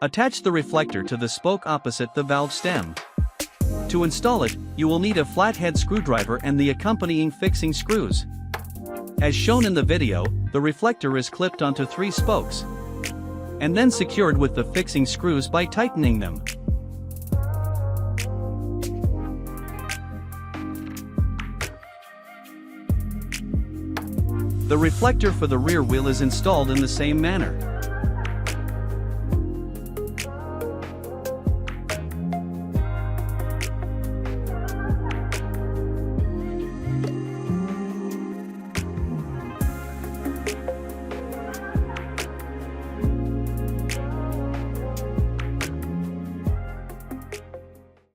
Attach the reflector to the spoke opposite the valve stem. To install it, you will need a flathead screwdriver and the accompanying fixing screws. As shown in the video, the reflector is clipped onto 3 spokes and then secured with the fixing screws by tightening them. The reflector for the rear wheel is installed in the same manner.